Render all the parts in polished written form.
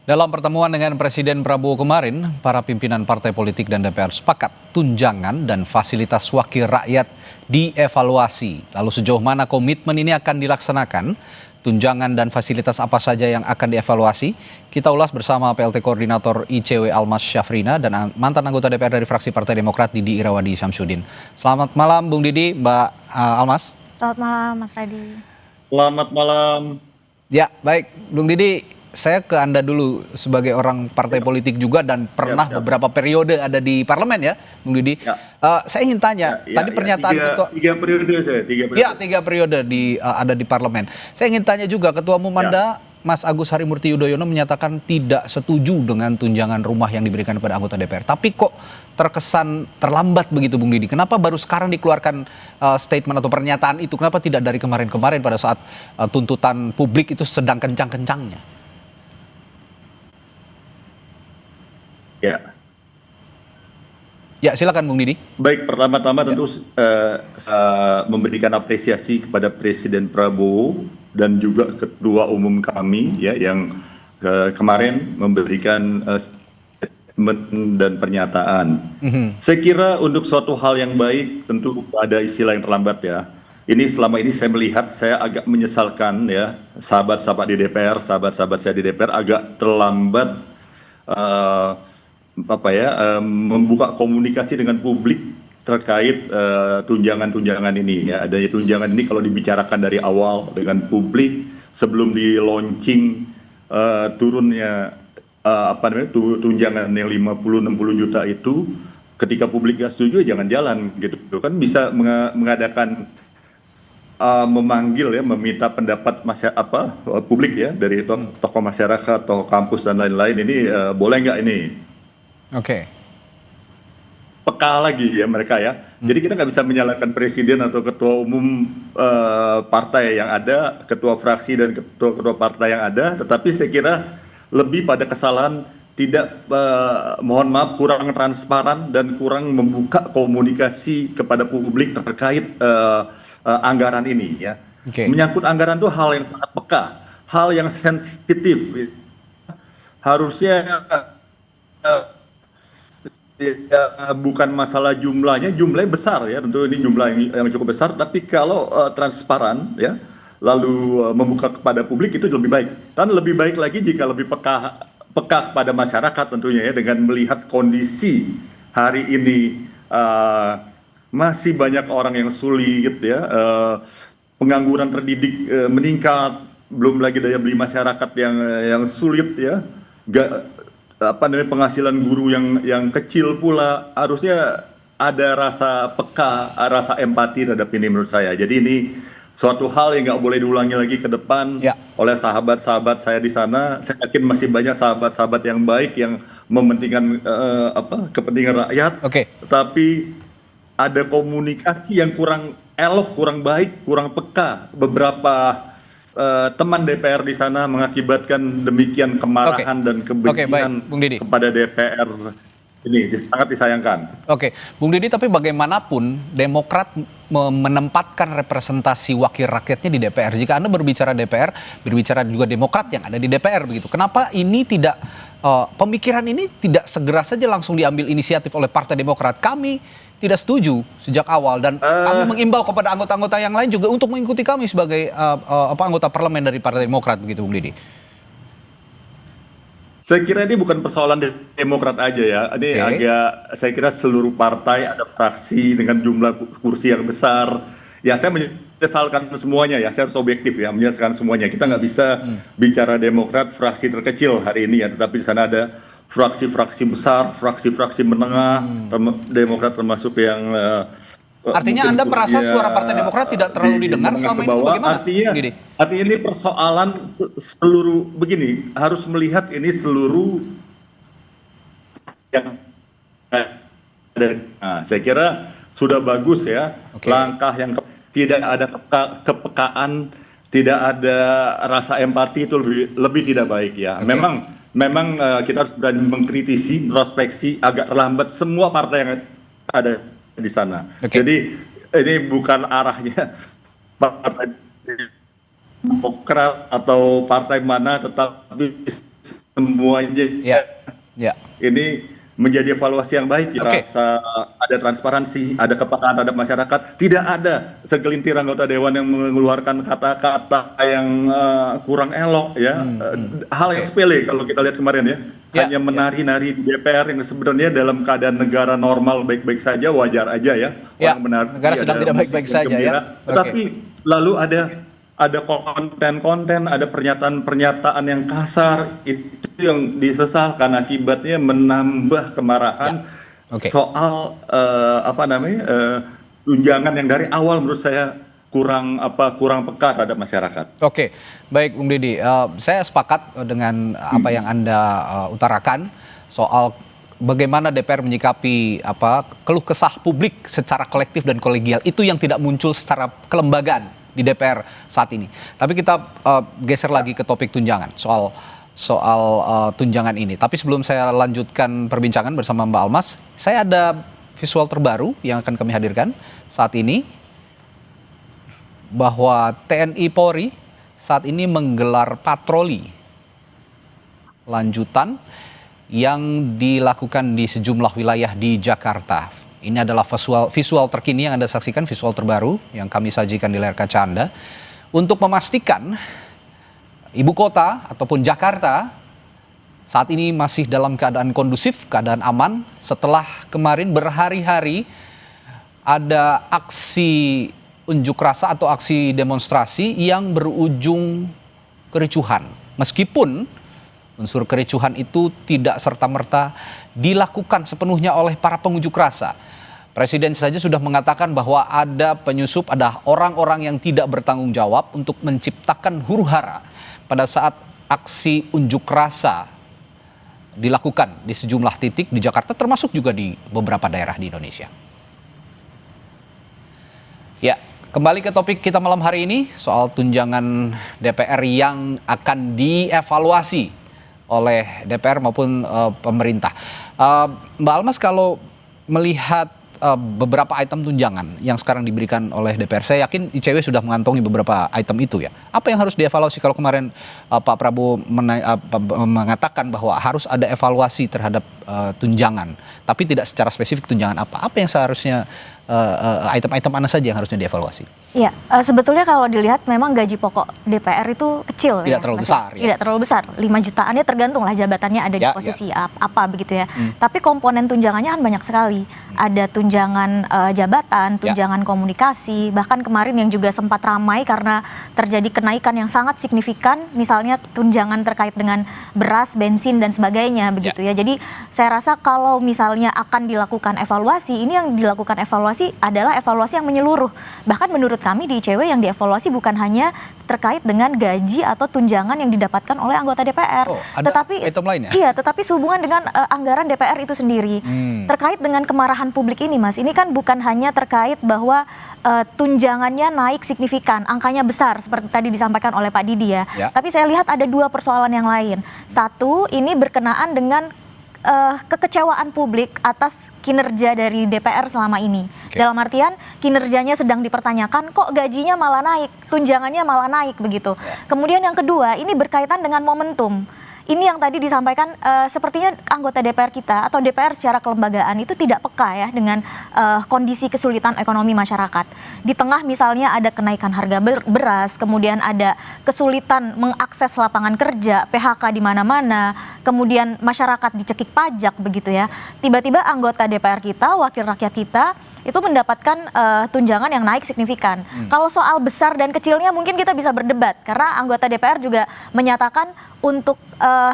Dalam pertemuan dengan Presiden Prabowo kemarin, para pimpinan partai politik dan DPR sepakat tunjangan dan fasilitas wakil rakyat dievaluasi. Lalu sejauh mana komitmen ini akan dilaksanakan? Tunjangan dan fasilitas apa saja yang akan dievaluasi? Kita ulas bersama PLT Koordinator ICW Almas Syafrina dan mantan anggota DPR dari fraksi Partai Demokrat Didi Irawadi Syamsuddin. Selamat malam Bung Didi, Mbak Almas. Selamat malam Mas Radi. Selamat malam. Ya, baik. Bung Didi, saya ke Anda dulu sebagai orang partai politik juga dan pernah beberapa periode ada di parlemen ya, Bung Didi. Saya ingin tanya, tadi pernyataan tiga periode saya, tiga periode ada di parlemen. Saya ingin tanya juga, Ketua Umum Anda, Mas Agus Harimurti Yudhoyono menyatakan tidak setuju dengan tunjangan rumah yang diberikan kepada anggota DPR. Tapi kok terkesan terlambat begitu, Bung Didi? Kenapa baru sekarang dikeluarkan statement atau pernyataan itu? Kenapa tidak dari kemarin-kemarin pada saat tuntutan publik itu sedang kencang-kencangnya? Ya, silakan Bung Didi. Baik, pertama-tama tentu memberikan apresiasi kepada Presiden Prabowo dan juga Ketua Umum kami ya yang kemarin memberikan statement dan pernyataan. Saya kira untuk suatu hal yang baik tentu ada istilah yang terlambat ya. Ini selama ini saya melihat, saya agak menyesalkan ya, sahabat-sahabat di DPR, sahabat-sahabat saya di DPR agak terlambat membuka komunikasi dengan publik terkait tunjangan-tunjangan ini ya. Adanya tunjangan ini kalau dibicarakan dari awal dengan publik sebelum di launching turunnya tunjangan yang 50-60 juta itu, ketika publik nggak setuju jangan jalan gitu kan, bisa mengadakan memanggil ya, meminta pendapat publik ya dari tokoh masyarakat, tokoh kampus dan lain-lain. Ini boleh nggak ini? Oke. Peka lagi ya mereka ya. Jadi kita nggak bisa menyalahkan presiden atau ketua umum partai yang ada, ketua fraksi dan ketua partai yang ada. Tetapi saya kira lebih pada kesalahan tidak, mohon maaf, kurang transparan dan kurang membuka komunikasi kepada publik terkait anggaran ini ya. Menyangkut anggaran itu hal yang sangat peka, hal yang sensitif. Harusnya bukan masalah jumlahnya besar ya, tentu ini jumlah yang cukup besar, tapi kalau transparan ya, lalu membuka kepada publik itu lebih baik. Dan lebih baik lagi jika lebih peka kepada masyarakat tentunya ya, dengan melihat kondisi hari ini masih banyak orang yang sulit ya, pengangguran terdidik meningkat, belum lagi daya beli masyarakat yang sulit ya, penghasilan guru yang kecil pula. Harusnya ada rasa peka, rasa empati terhadap ini menurut saya. Jadi ini suatu hal yang nggak boleh diulangi lagi ke depan oleh sahabat-sahabat saya di sana. Saya yakin masih banyak sahabat-sahabat yang baik yang mementingkan kepentingan rakyat. Tetapi ada komunikasi yang kurang elok, kurang baik, kurang peka. Beberapa teman DPR di sana mengakibatkan demikian kemarahan dan kebencian kepada DPR. Ini sangat disayangkan. Bung Didi, tapi bagaimanapun Demokrat menempatkan representasi wakil rakyatnya di DPR. Jika Anda berbicara DPR, berbicara juga Demokrat yang ada di DPR begitu. Kenapa ini tidak pemikiran ini tidak segera saja langsung diambil inisiatif oleh Partai Demokrat? Kami tidak setuju sejak awal dan kami mengimbau kepada anggota-anggota yang lain juga untuk mengikuti kami sebagai anggota parlemen dari Partai Demokrat begitu, Bung Didi. Saya kira ini bukan persoalan Demokrat aja ya. Ini saya kira seluruh partai ada fraksi dengan jumlah kursi yang besar. Ya, saya menyesalkan semuanya ya. Saya harus objektif ya, menyesalkan semuanya. Kita nggak bisa bicara Demokrat fraksi terkecil hari ini ya, tetapi di sana ada fraksi-fraksi besar, fraksi-fraksi menengah, Demokrat termasuk yang artinya Anda merasa suara Partai Demokrat tidak terlalu didengar selama ini, bagaimana? Artinya ini persoalan seluruh, begini, harus melihat ini seluruh yang ada. Nah, saya kira sudah bagus ya, langkah yang tidak ada kepekaan, tidak ada rasa empati itu lebih tidak baik ya. Memang kita harus berani mengkritisi, introspeksi, agak terlambat semua partai yang ada di sana. Jadi ini bukan arahnya Partai Demokrat atau partai mana, tetapi semuanya Ya. ini menjadi evaluasi yang baik ya. Rasa ada transparansi, ada kepekaan terhadap masyarakat. Tidak ada segelintir anggota dewan yang mengeluarkan kata-kata yang kurang elok ya. Hal yang sepele kalau kita lihat kemarin ya. Hanya menari-nari di DPR yang sebenarnya dalam keadaan negara normal baik-baik saja, wajar aja ya. Orang menari, negara sedang tidak baik-baik saja ya. Tetapi lalu ada konten-konten, ada pernyataan-pernyataan yang kasar, itu yang disesalkan, akibatnya menambah kemarahan soal tunjangan yang dari awal menurut saya kurang peka terhadap masyarakat. Oke, baik Bung Didi, saya sepakat dengan apa yang Anda utarakan soal bagaimana DPR menyikapi keluh kesah publik secara kolektif dan kolegial, itu yang tidak muncul secara kelembagaan di DPR saat ini. Tapi kita geser lagi ke topik tunjangan, soal tunjangan ini. Tapi sebelum saya lanjutkan perbincangan bersama Mbak Almas, saya ada visual terbaru yang akan kami hadirkan saat ini, bahwa TNI Polri saat ini menggelar patroli lanjutan yang dilakukan di sejumlah wilayah di Jakarta. Ini adalah visual terkini yang Anda saksikan, visual terbaru yang kami sajikan di layar kaca Anda, untuk memastikan ibu kota ataupun Jakarta saat ini masih dalam keadaan kondusif, keadaan aman, setelah kemarin berhari-hari ada aksi unjuk rasa atau aksi demonstrasi yang berujung kericuhan. Meskipun unsur kericuhan itu tidak serta-merta dilakukan sepenuhnya oleh para pengunjuk rasa. Presiden saja sudah mengatakan bahwa ada penyusup, ada orang-orang yang tidak bertanggung jawab untuk menciptakan huru-hara pada saat aksi unjuk rasa dilakukan di sejumlah titik di Jakarta, termasuk juga di beberapa daerah di Indonesia. Ya, kembali ke topik kita malam hari ini, soal tunjangan DPR yang akan dievaluasi oleh DPR maupun pemerintah. Mbak Almas, kalau melihat beberapa item tunjangan yang sekarang diberikan oleh DPR, saya yakin ICW sudah mengantongi beberapa item itu ya. Apa yang harus dievaluasi? Kalau kemarin Pak Prabowo mengatakan bahwa harus ada evaluasi terhadap tunjangan, tapi tidak secara spesifik tunjangan apa yang seharusnya item-item mana saja yang harusnya dievaluasi? Iya, sebetulnya kalau dilihat memang gaji pokok DPR itu kecil. Tidak terlalu besar. Tidak terlalu besar. 5 jutaannya tergantung lah jabatannya ada di posisi apa begitu ya. Tapi komponen tunjangannya kan banyak sekali. Ada tunjangan jabatan, tunjangan komunikasi, bahkan kemarin yang juga sempat ramai karena terjadi kenaikan yang sangat signifikan, misalnya tunjangan terkait dengan beras, bensin dan sebagainya begitu ya. Jadi saya rasa kalau misalnya akan dilakukan evaluasi, ini yang dilakukan evaluasi adalah evaluasi yang menyeluruh. Bahkan menurut kami di ICW yang dievaluasi bukan hanya terkait dengan gaji atau tunjangan yang didapatkan oleh anggota DPR, tetapi item lain ya? Iya, tetapi sehubungan dengan anggaran DPR itu sendiri. Terkait dengan kemarahan publik ini, Mas, ini kan bukan hanya terkait bahwa tunjangannya naik signifikan, angkanya besar seperti tadi disampaikan oleh Pak Didi ya. Tapi saya lihat ada dua persoalan yang lain. Satu, ini berkenaan dengan kekecewaan publik atas kinerja dari DPR selama ini. Dalam artian kinerjanya sedang dipertanyakan, kok gajinya malah naik, tunjangannya malah naik begitu. Kemudian yang kedua, ini berkaitan dengan momentum. Ini yang tadi disampaikan, sepertinya anggota DPR kita atau DPR secara kelembagaan itu tidak peka ya dengan kondisi kesulitan ekonomi masyarakat. Di tengah misalnya ada kenaikan harga beras, kemudian ada kesulitan mengakses lapangan kerja, PHK di mana-mana, kemudian masyarakat dicekik pajak begitu ya. Tiba-tiba anggota DPR kita, wakil rakyat kita itu mendapatkan tunjangan yang naik signifikan. Kalau soal besar dan kecilnya mungkin kita bisa berdebat karena anggota DPR juga menyatakan untuk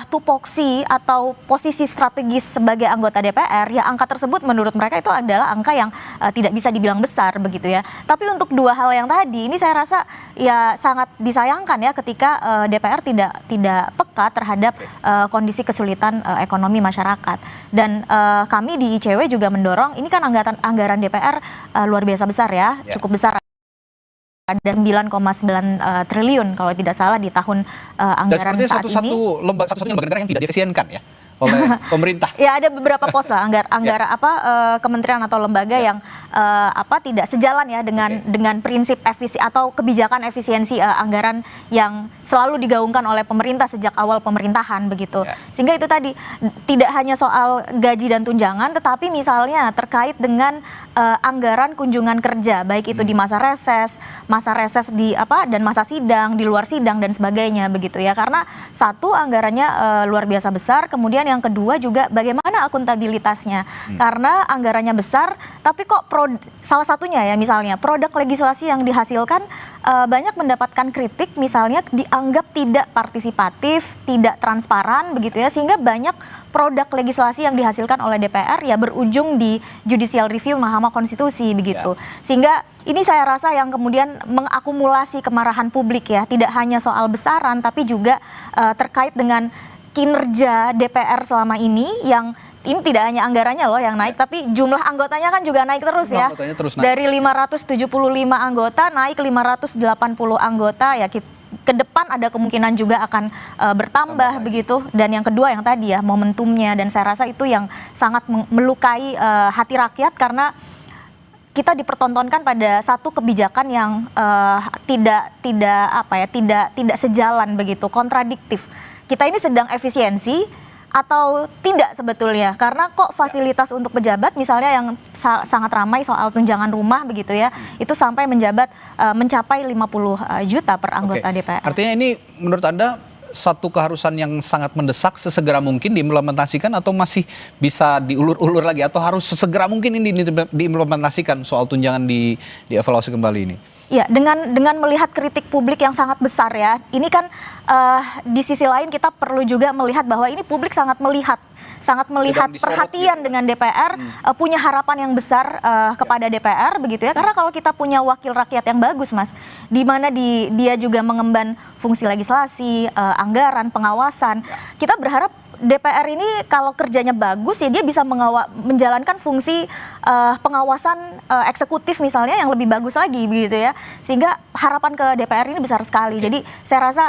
tupoksi atau posisi strategis sebagai anggota DPR, ya angka tersebut menurut mereka itu adalah angka yang tidak bisa dibilang besar begitu ya. Tapi untuk dua hal yang tadi ini saya rasa ya sangat disayangkan ya ketika DPR tidak peka terhadap kondisi kesulitan ekonomi masyarakat. Dan kami di ICW juga mendorong, ini kan anggaran DPR luar biasa besar ya, cukup besar. Ada 9,9 triliun kalau tidak salah di tahun anggaran saat ini. Satu-satunya lembaga negara yang tidak diefisienkan ya oleh pemerintah. Ya ada beberapa pos lah kementerian atau lembaga yang tidak sejalan ya dengan prinsip efisi atau kebijakan efisiensi anggaran yang selalu digaungkan oleh pemerintah sejak awal pemerintahan begitu. Ya. Sehingga itu tadi tidak hanya soal gaji dan tunjangan, tetapi misalnya terkait dengan anggaran kunjungan kerja, baik itu di masa reses di dan masa sidang, di luar sidang dan sebagainya begitu ya. Karena satu, anggarannya luar biasa besar, kemudian yang kedua juga bagaimana akuntabilitasnya. Karena anggarannya besar, tapi kok salah satunya ya misalnya produk legislasi yang dihasilkan banyak mendapatkan kritik, misalnya dianggap tidak partisipatif, tidak transparan begitu ya, sehingga banyak produk legislasi yang dihasilkan oleh DPR ya berujung di judicial review Mahkamah Konstitusi begitu. Sehingga ini saya rasa yang kemudian mengakumulasi kemarahan publik ya, tidak hanya soal besaran tapi juga terkait dengan kinerja DPR selama ini yang ini tidak hanya anggarannya loh yang naik, tapi jumlah anggotanya kan juga naik terus ya. Terus naik. Dari 575 anggota naik 580 anggota ya, ke depan ada kemungkinan juga akan bertambah begitu. Dan yang kedua yang tadi ya momentumnya, dan saya rasa itu yang sangat melukai hati rakyat karena kita dipertontonkan pada satu kebijakan yang tidak sejalan begitu, kontradiktif. Kita ini sedang efisiensi atau tidak sebetulnya, karena kok fasilitas untuk pejabat misalnya yang sangat ramai soal tunjangan rumah begitu ya, itu sampai mencapai 50 juta per anggota DPR. Artinya ini menurut Anda satu keharusan yang sangat mendesak, sesegera mungkin diimplementasikan atau masih bisa diulur-ulur lagi, atau harus sesegera mungkin ini diimplementasikan soal tunjangan dievaluasi kembali ini? Ya, dengan melihat kritik publik yang sangat besar ya, ini kan di sisi lain kita perlu juga melihat bahwa ini publik sangat melihat perhatian dengan DPR, punya harapan yang besar kepada DPR begitu ya. Karena kalau kita punya wakil rakyat yang bagus, Mas, di mana dia juga mengemban fungsi legislasi, anggaran, pengawasan, kita berharap DPR ini kalau kerjanya bagus ya dia bisa menjalankan fungsi pengawasan eksekutif misalnya yang lebih bagus lagi begitu ya, sehingga harapan ke DPR ini besar sekali. Jadi saya rasa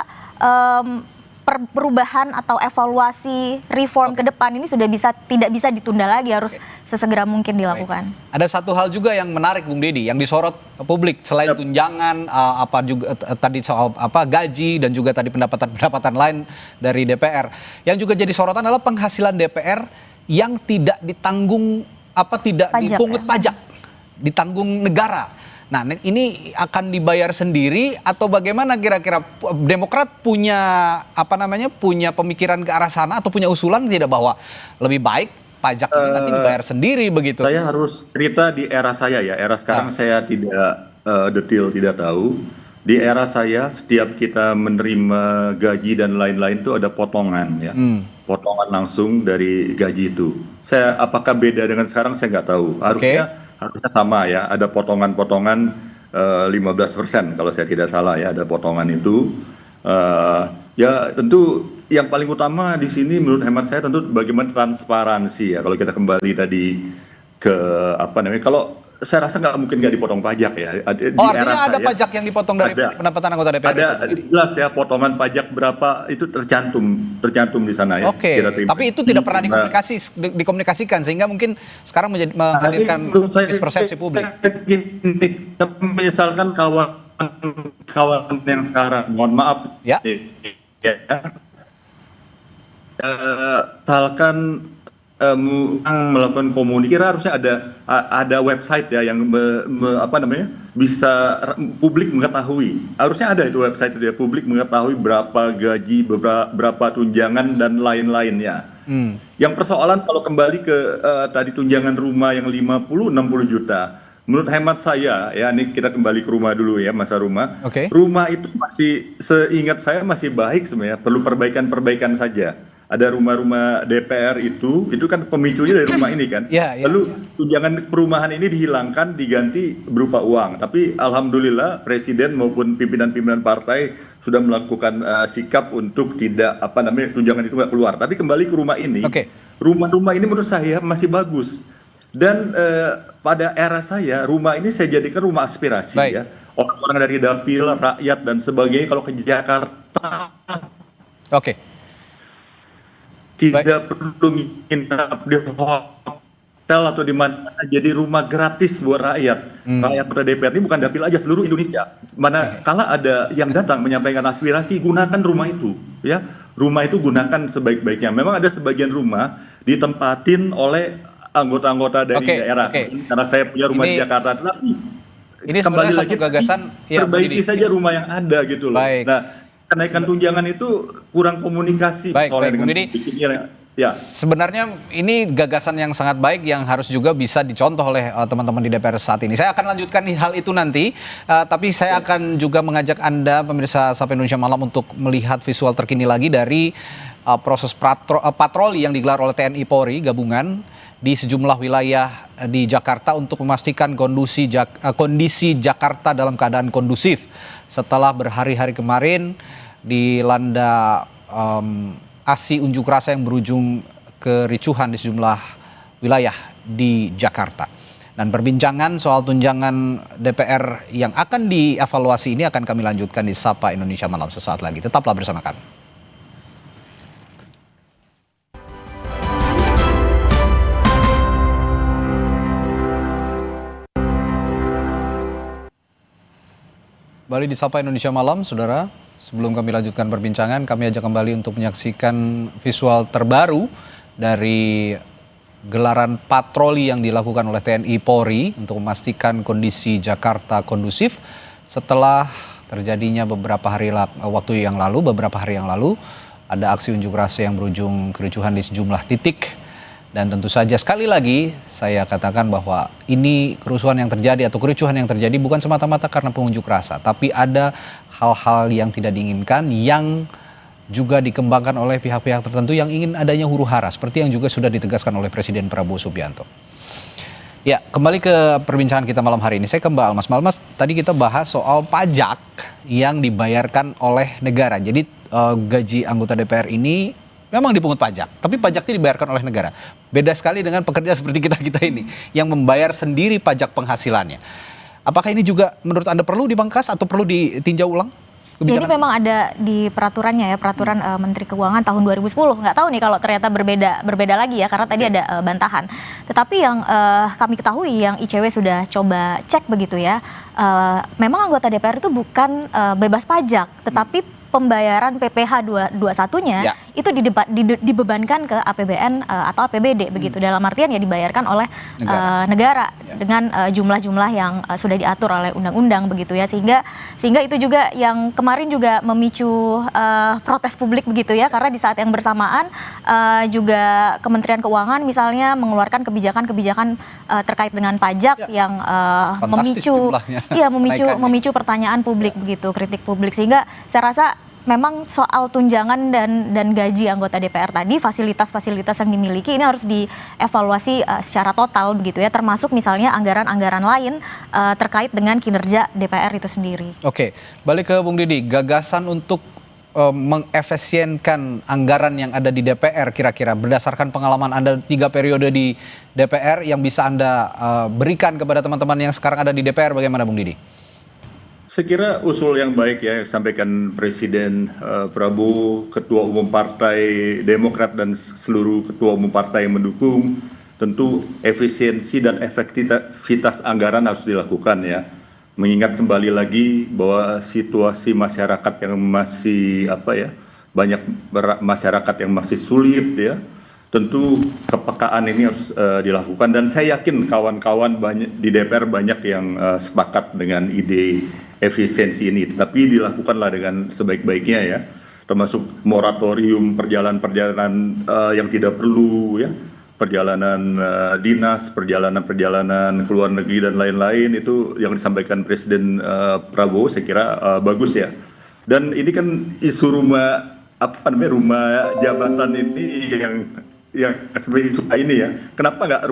perubahan atau evaluasi reform ke depan ini tidak bisa ditunda lagi, harus sesegera mungkin dilakukan. Ada satu hal juga yang menarik Bung Deddy yang disorot publik selain tunjangan, tadi soal gaji dan juga tadi pendapatan lain dari DPR. Yang juga jadi sorotan adalah penghasilan DPR yang tidak ditanggung dipungut pajak, ditanggung negara. Nah, ini akan dibayar sendiri atau bagaimana kira-kira? Demokrat punya punya pemikiran ke arah sana atau punya usulan tidak bahwa lebih baik pajak ini nanti dibayar sendiri begitu? Saya harus cerita di era saya ya. Era sekarang saya tidak detail, tidak tahu. Di era saya setiap kita menerima gaji dan lain-lain itu ada potongan ya. Potongan langsung dari gaji itu. Apakah beda dengan sekarang saya nggak tahu. Harusnya sama ya, ada potongan-potongan 15% kalau saya tidak salah ya, ada potongan itu. Ya tentu yang paling utama di sini menurut hemat saya tentu bagaimana transparansi ya. Kalau kita kembali tadi ke kalau saya rasa nggak dipotong pajak ya. Artinya ada pajak yang dipotong dari pendapatan anggota DPR? Ada jelas ya, potongan pajak berapa itu tercantum di sana ya. Tapi itu tidak pernah dikomunikasikan sehingga mungkin sekarang menghadirkan mispersepsi publik. Misalkan kawan yang sekarang, mohon maaf, misalkan melakukan komunikasi, harusnya ada website ya yang bisa publik mengetahui. Harusnya ada itu website itu ya, publik mengetahui berapa gaji, berapa tunjangan dan lain-lainnya. Yang persoalan kalau kembali ke tadi tunjangan rumah yang 50-60 juta. Menurut hemat saya ya, ini kita kembali ke rumah dulu ya, masa rumah. Rumah itu masih, seingat saya masih baik sebenarnya, perlu perbaikan saja. Ada rumah-rumah DPR itu kan pemicunya dari rumah ini kan. Lalu tunjangan perumahan ini dihilangkan, diganti berupa uang. Tapi alhamdulillah presiden maupun pimpinan-pimpinan partai sudah melakukan sikap untuk tidak tunjangan itu nggak keluar. Tapi kembali ke rumah ini, rumah-rumah ini menurut saya masih bagus. Dan pada era saya rumah ini saya jadikan rumah aspirasi ya. Orang-orang dari dapil, rakyat dan sebagainya kalau ke Jakarta. Tidak perlu nginap di hotel atau di mana jadi rumah gratis buat rakyat. Rakyat pada DPR ini bukan dapil aja, seluruh Indonesia. Mana kala ada yang datang menyampaikan aspirasi, gunakan rumah itu, ya. Rumah itu gunakan sebaik-baiknya. Memang ada sebagian rumah ditempatin oleh anggota-anggota dari daerah. Karena saya punya rumah di Jakarta, tapi ini kembali lagi gagasan perbaiki saja rumah yang ada gitu loh. Nah, kenaikan tunjangan itu kurang komunikasi oleh dengan ya. Sebenarnya ini gagasan yang sangat baik yang harus juga bisa dicontoh oleh teman-teman di DPR saat ini. Saya akan lanjutkan hal itu nanti, tapi saya akan juga mengajak Anda pemirsa Sapa Indonesia Malam untuk melihat visual terkini lagi dari proses patroli yang digelar oleh TNI Polri gabungan di sejumlah wilayah di Jakarta untuk memastikan kondisi Jakarta dalam keadaan kondusif setelah berhari-hari kemarin dilanda aksi unjuk rasa yang berujung kericuhan di sejumlah wilayah di Jakarta. Dan perbincangan soal tunjangan DPR yang akan dievaluasi ini akan kami lanjutkan di Sapa Indonesia Malam sesaat lagi. Tetaplah bersama kami. Kembali di Sapa Indonesia Malam, saudara. Sebelum kami lanjutkan perbincangan, kami ajak kembali untuk menyaksikan visual terbaru dari gelaran patroli yang dilakukan oleh TNI Polri untuk memastikan kondisi Jakarta kondusif setelah terjadinya beberapa hari yang lalu ada aksi unjuk rasa yang berujung kericuhan di sejumlah titik. Dan tentu saja sekali lagi saya katakan bahwa ini kerusuhan yang terjadi atau kericuhan yang terjadi bukan semata-mata karena pengunjuk rasa, tapi ada hal-hal yang tidak diinginkan yang juga dikembangkan oleh pihak-pihak tertentu yang ingin adanya huru-hara seperti yang juga sudah ditegaskan oleh Presiden Prabowo Subianto. Ya, kembali ke perbincangan kita malam hari ini. Saya ke Mbak Almas. Mbak Almas, tadi kita bahas soal pajak yang dibayarkan oleh negara. Jadi gaji anggota DPR ini memang dipungut pajak, tapi pajaknya dibayarkan oleh negara. Beda sekali dengan pekerja seperti kita ini yang membayar sendiri pajak penghasilannya. Apakah ini juga menurut Anda perlu dipangkas atau perlu ditinjau ulang? Ini memang ada di peraturannya ya, peraturan Menteri Keuangan tahun 2010. Nggak tahu nih kalau ternyata berbeda lagi ya, karena tadi ada bantahan. Tetapi yang kami ketahui, yang ICW sudah coba cek begitu ya, memang anggota DPR itu bukan bebas pajak, tetapi pembayaran PPh 21-nya itu dibebankan ke APBN atau APBD begitu. Dalam artian ya dibayarkan oleh negara dengan jumlah-jumlah yang sudah diatur oleh undang-undang begitu ya. Sehingga itu juga yang kemarin juga memicu protes publik begitu ya, karena di saat yang bersamaan juga Kementerian Keuangan misalnya mengeluarkan kebijakan-kebijakan terkait dengan pajak yang memicu pertanyaan publik begitu, kritik publik. Sehingga saya rasa memang soal tunjangan dan gaji anggota DPR tadi, fasilitas-fasilitas yang dimiliki ini harus dievaluasi secara total begitu ya, termasuk misalnya anggaran-anggaran lain terkait dengan kinerja DPR itu sendiri. Oke, balik ke Bung Didi, gagasan untuk mengefisienkan anggaran yang ada di DPR kira-kira berdasarkan pengalaman Anda 3 periode di DPR yang bisa Anda berikan kepada teman-teman yang sekarang ada di DPR, bagaimana Bung Didi? Saya kira usul yang baik ya yang disampaikan Presiden Prabowo, Ketua Umum Partai Demokrat dan seluruh Ketua Umum Partai yang mendukung. Tentu efisiensi dan efektivitas anggaran harus dilakukan ya. Mengingat kembali lagi bahwa situasi masyarakat yang masih banyak masyarakat yang masih sulit ya. Tentu kepekaan ini harus dilakukan dan saya yakin kawan-kawan di DPR banyak yang sepakat dengan ide efisiensi ini, tetapi dilakukanlah dengan sebaik-baiknya ya, termasuk moratorium perjalanan-perjalanan yang tidak perlu ya, perjalanan dinas, perjalanan-perjalanan ke luar negeri dan lain-lain, itu yang disampaikan Presiden Prabowo saya kira bagus ya. Dan ini kan isu rumah jabatan ini yang seperti ini ya. Kenapa nggak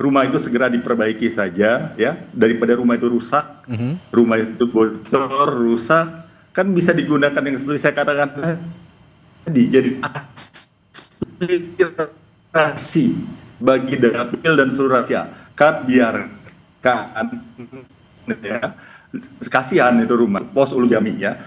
rumah itu segera diperbaiki saja ya, daripada rumah itu rusak, rumah itu bocor, rusak, kan bisa digunakan yang seperti saya katakan tadi, jadi aspirasi bagi dapil dan seluruh rakyat. Kan biarkan ya, kasihan itu rumah pos Ulu Jami ya,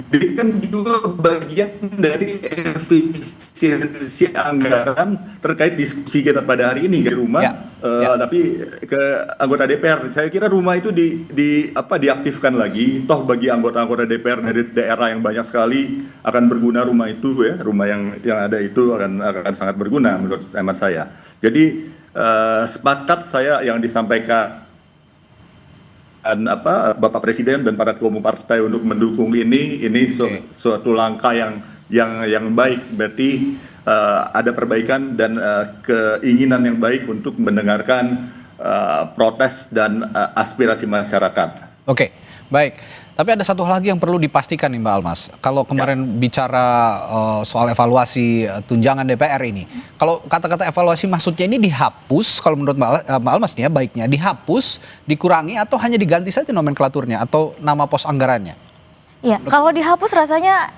Jadi kan juga bagian dari efisiensi anggaran terkait diskusi kita pada hari ini di rumah, tapi ke anggota DPR. Saya kira rumah itu diaktifkan lagi. Toh bagi anggota-anggota DPR dari daerah yang banyak sekali akan berguna rumah itu ya. Rumah yang ada itu akan sangat berguna menurut hemat saya. Jadi sepakat saya yang disampaikan Bapak Presiden dan para ketua umum partai untuk mendukung ini suatu langkah yang baik, berarti ada perbaikan dan keinginan yang baik untuk mendengarkan protes dan aspirasi masyarakat. Oke, baik. Tapi ada satu hal lagi yang perlu dipastikan nih Mbak Almas. Kalau kemarin bicara soal evaluasi tunjangan DPR ini, kalau kata-kata evaluasi maksudnya ini dihapus, kalau menurut Mbak Almas nih ya, baiknya dihapus, dikurangi, atau hanya diganti saja nomenklaturnya atau nama pos anggarannya? Iya, kalau dihapus rasanya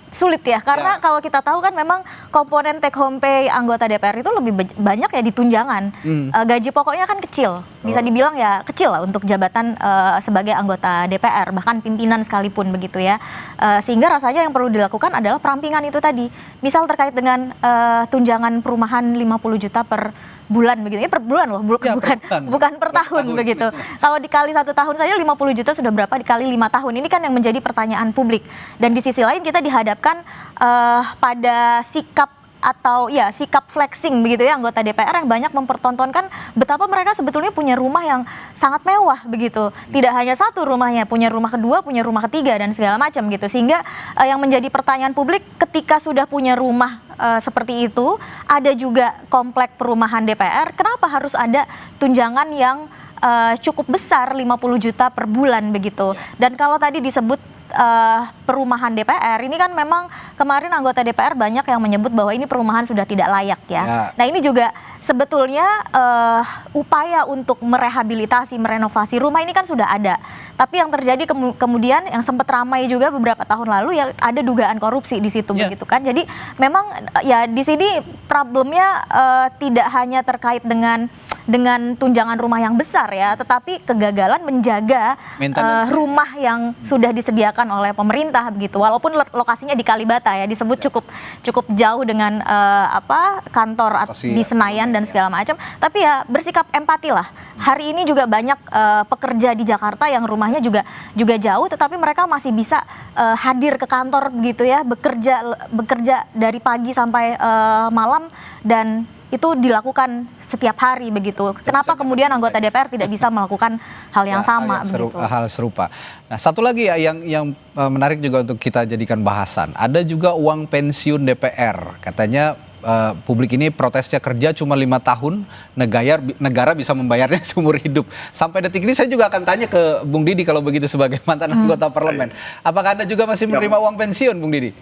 sulit ya, karena kalau kita tahu kan memang komponen take home pay anggota DPR itu lebih banyak ya di tunjangan. Gaji pokoknya kan kecil, bisa dibilang ya kecil lah untuk jabatan sebagai anggota DPR, bahkan pimpinan sekalipun begitu ya. Sehingga rasanya yang perlu dilakukan adalah perampingan itu tadi. Misal terkait dengan tunjangan perumahan 50 juta per bulan begitu ya, per bulan loh, bukan per tahun begitu. Kalau dikali 1 tahun saja 50 juta sudah berapa dikali 5 tahun, ini kan yang menjadi pertanyaan publik. Dan di sisi lain kita dihadapkan pada sikap flexing begitu ya anggota DPR yang banyak mempertontonkan betapa mereka sebetulnya punya rumah yang sangat mewah begitu. Tidak hanya satu rumahnya, punya rumah kedua, punya rumah ketiga dan segala macam gitu. Sehingga yang menjadi pertanyaan publik ketika sudah punya rumah seperti itu, ada juga komplek perumahan DPR, kenapa harus ada tunjangan yang cukup besar 50 juta per bulan begitu. Dan kalau tadi disebut perumahan DPR, ini kan memang kemarin anggota DPR banyak yang menyebut bahwa ini perumahan sudah tidak layak ya. Nah ini juga sebetulnya upaya untuk merehabilitasi, merenovasi rumah ini kan sudah ada. Tapi yang terjadi kemudian yang sempat ramai juga beberapa tahun lalu ya ada dugaan korupsi di situ begitu kan. Jadi memang ya di sini problemnya tidak hanya terkait dengan tunjangan rumah yang besar ya, tetapi kegagalan menjaga rumah yang sudah disediakan oleh pemerintah begitu. Walaupun lokasinya di Kalibata ya, disebut cukup jauh dengan kantor di Senayan dan segala macam. Tapi ya bersikap empati lah. Hari ini juga banyak pekerja di Jakarta yang rumahnya juga jauh, tetapi mereka masih bisa hadir ke kantor begitu ya, bekerja dari pagi sampai malam, dan itu dilakukan setiap hari begitu. Kenapa kemudian anggota DPR tidak bisa melakukan hal yang sama begitu? Hal serupa. Nah, satu lagi ya yang menarik juga untuk kita jadikan bahasan. Ada juga uang pensiun DPR. Katanya publik ini protesnya kerja cuma 5 tahun, negara bisa membayarnya seumur hidup. Sampai detik ini saya juga akan tanya ke Bung Didi kalau begitu sebagai mantan anggota parlemen. Apakah Anda juga masih menerima uang pensiun, Bung Didi?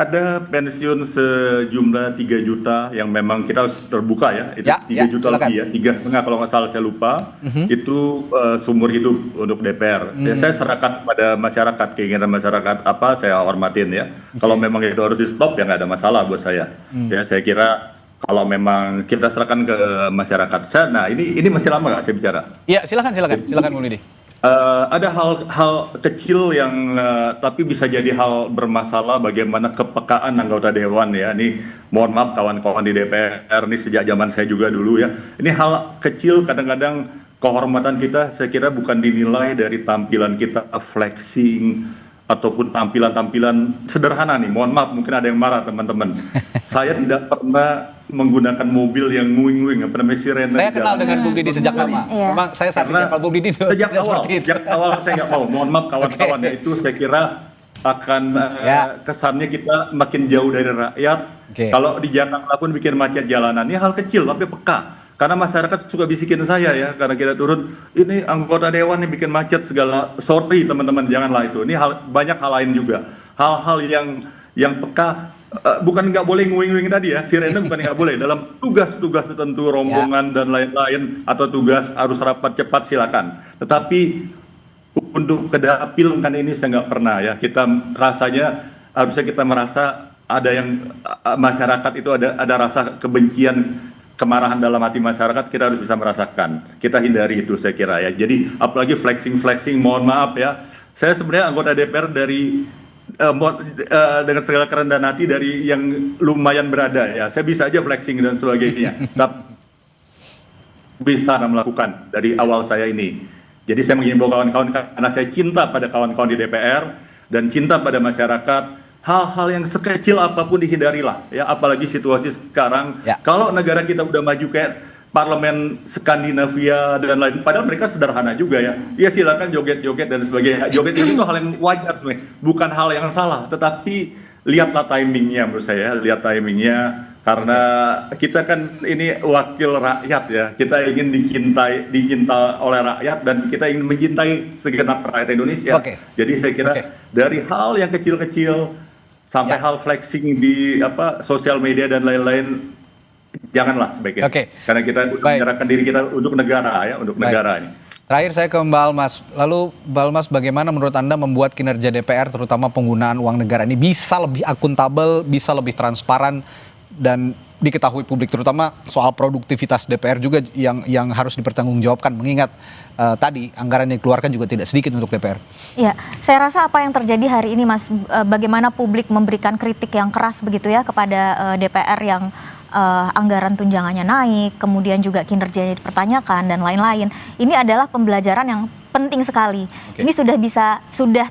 Ada pensiun sejumlah 3 juta yang memang kita harus terbuka ya, itu 3 juta lebih ya, 3,5 kalau nggak salah saya lupa, itu seumur hidup untuk DPR. Ya, saya serahkan pada masyarakat, keinginan masyarakat apa saya hormatin ya. Kalau memang itu harus di stop ya nggak ada masalah buat saya. Ya saya kira kalau memang kita serahkan ke masyarakat. Nah ini masih lama nggak saya bicara? Ya silakan Bung Didi. Ada hal kecil yang tapi bisa jadi hal bermasalah, bagaimana kepekaan anggota dewan ya. Ini mohon maaf kawan-kawan di DPR, ini sejak zaman saya juga dulu ya. Ini hal kecil, kadang-kadang kehormatan kita saya kira bukan dinilai dari tampilan kita flexing ataupun tampilan-tampilan sederhana nih. Mohon maaf mungkin ada yang marah teman-teman. Saya tidak pernah menggunakan mobil yang nguing-nguing, apa namanya sirene. Saya kenal dengan Bung Didi sejak lama. Memang saya saksikan Pak Bung Didi sejak awal saya nggak mau. Mohon maaf kawan-kawan ya, itu saya kira akan kesannya kita makin jauh dari rakyat. Kalau di Jakarta pun bikin macet jalanan, ini hal kecil tapi peka. Karena masyarakat suka bisikin saya ya, karena kita turun, ini anggota dewan nih bikin macet segala. Sorry teman-teman, janganlah itu. Ini banyak hal lain juga. Hal-hal yang peka. Bukan nggak boleh nguing-nguing tadi ya, sirene bukan nggak boleh. Dalam tugas-tugas tertentu, rombongan dan lain-lain, atau tugas harus rapat cepat silakan. Tetapi untuk kedapil kan ini saya nggak pernah ya. Kita rasanya harusnya kita merasa ada yang masyarakat itu ada rasa kebencian, kemarahan dalam hati masyarakat, kita harus bisa merasakan. Kita hindari itu saya kira ya. Jadi apalagi flexing, mohon maaf ya. Saya sebenarnya anggota DPR dari dengan segala kerendahan hati dari yang lumayan berada ya. Saya bisa aja flexing dan sebagainya. Tapi bisa melakukan dari awal saya ini. Jadi saya mengimbau kawan-kawan karena saya cinta pada kawan-kawan di DPR dan cinta pada masyarakat. Hal-hal yang sekecil apapun dihindarilah ya, apalagi situasi sekarang. Kalau negara kita udah maju kayak parlemen Skandinavia dan lain, padahal mereka sederhana juga ya. Ya silakan joget-joget dan sebagainya. Joget itu hal yang wajar sebenarnya, bukan hal yang salah. Tetapi lihatlah timingnya menurut saya, lihat timingnya. Karena kita kan ini wakil rakyat ya, kita ingin dicintai oleh rakyat dan kita ingin mencintai segenap rakyat Indonesia. Jadi saya kira dari hal yang kecil-kecil sampai hal flexing di sosial media dan lain-lain, janganlah sebaiknya. Karena kita menyerahkan diri kita untuk negara ya, untuk negara ini. Terakhir saya ke Mbak Almas. Lalu Mbak Almas, bagaimana menurut Anda membuat kinerja DPR terutama penggunaan uang negara ini bisa lebih akuntabel, bisa lebih transparan dan diketahui publik, terutama soal produktivitas DPR juga yang harus dipertanggungjawabkan, mengingat tadi anggaran yang dikeluarkan juga tidak sedikit untuk DPR. Iya, saya rasa apa yang terjadi hari ini, Mas, bagaimana publik memberikan kritik yang keras begitu ya kepada DPR yang anggaran tunjangannya naik, kemudian juga kinerjanya dipertanyakan dan lain-lain. Ini adalah pembelajaran yang penting sekali. Ini sudah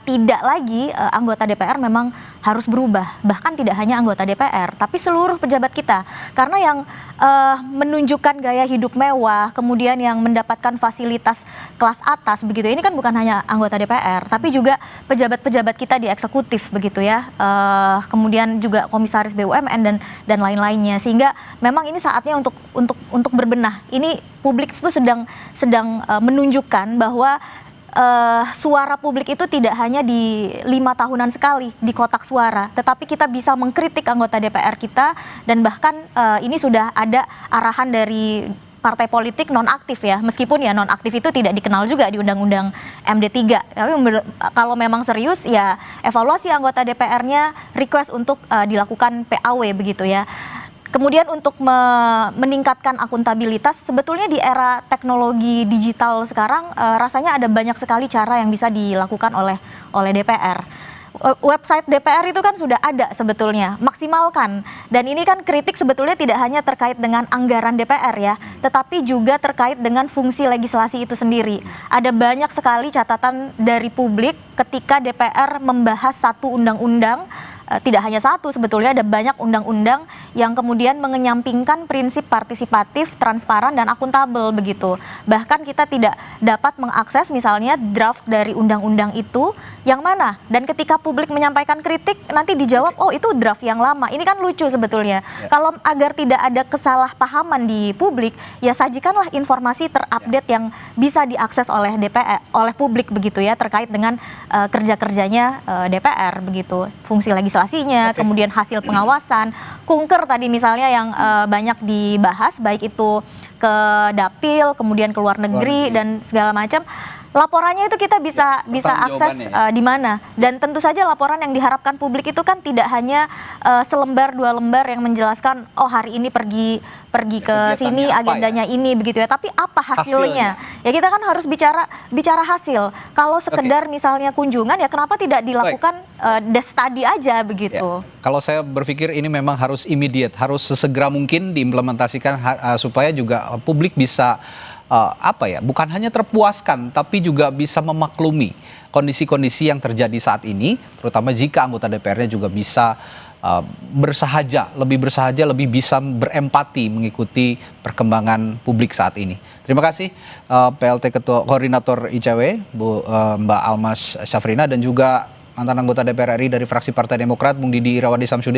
tidak lagi anggota DPR memang harus berubah. Bahkan tidak hanya anggota DPR, tapi seluruh pejabat kita. Karena yang menunjukkan gaya hidup mewah, kemudian yang mendapatkan fasilitas kelas atas begitu. Ini kan bukan hanya anggota DPR, tapi juga pejabat-pejabat kita di eksekutif begitu ya. Kemudian juga komisaris BUMN dan lain-lainnya. Sehingga memang ini saatnya untuk berbenah. Ini publik itu sedang menunjukkan bahwa suara publik itu tidak hanya di 5 tahunan sekali di kotak suara, tetapi kita bisa mengkritik anggota DPR kita dan bahkan ini sudah ada arahan dari partai politik nonaktif ya, meskipun ya nonaktif itu tidak dikenal juga di Undang-Undang MD3. Tapi kalau memang serius ya evaluasi anggota DPR-nya request untuk dilakukan PAW begitu ya. Kemudian untuk meningkatkan akuntabilitas, sebetulnya di era teknologi digital sekarang rasanya ada banyak sekali cara yang bisa dilakukan oleh DPR. Website DPR itu kan sudah ada sebetulnya, maksimalkan. Dan ini kan kritik sebetulnya tidak hanya terkait dengan anggaran DPR ya, tetapi juga terkait dengan fungsi legislasi itu sendiri. Ada banyak sekali catatan dari publik ketika DPR membahas satu undang-undang. Tidak hanya satu, sebetulnya ada banyak undang-undang yang kemudian mengenyampingkan prinsip partisipatif, transparan, dan akuntabel begitu. Bahkan kita tidak dapat mengakses misalnya draft dari undang-undang itu yang mana. Dan ketika publik menyampaikan kritik, nanti dijawab, oh itu draft yang lama. Ini kan lucu sebetulnya. Kalau agar tidak ada kesalahpahaman di publik, ya sajikanlah informasi terupdate yang bisa diakses oleh DPR, oleh publik begitu ya, terkait dengan kerja-kerjanya DPR begitu. Fungsi legislasinya, kemudian hasil pengawasan, kunker tadi misalnya yang banyak dibahas, baik itu ke dapil, kemudian ke luar negeri dan segala macam. Laporannya itu kita bisa akses di mana, dan tentu saja laporan yang diharapkan publik itu kan tidak hanya selembar 2 lembar yang menjelaskan oh hari ini pergi ke sini agendanya ini begitu ya, tapi apa hasilnya? Ya kita kan harus bicara hasil. Kalau sekedar misalnya kunjungan ya kenapa tidak dilakukan desk study aja begitu? Kalau saya berpikir ini memang harus immediate, harus sesegera mungkin diimplementasikan supaya juga publik bisa bukan hanya terpuaskan, tapi juga bisa memaklumi kondisi-kondisi yang terjadi saat ini, terutama jika anggota DPR-nya juga bisa lebih bersahaja, lebih bisa berempati mengikuti perkembangan publik saat ini. Terima kasih PLT Ketua Koordinator ICW, Mbak Almas Syafrina, dan juga mantan anggota DPR RI dari fraksi Partai Demokrat, Bung Didi Irawadi Samsudin.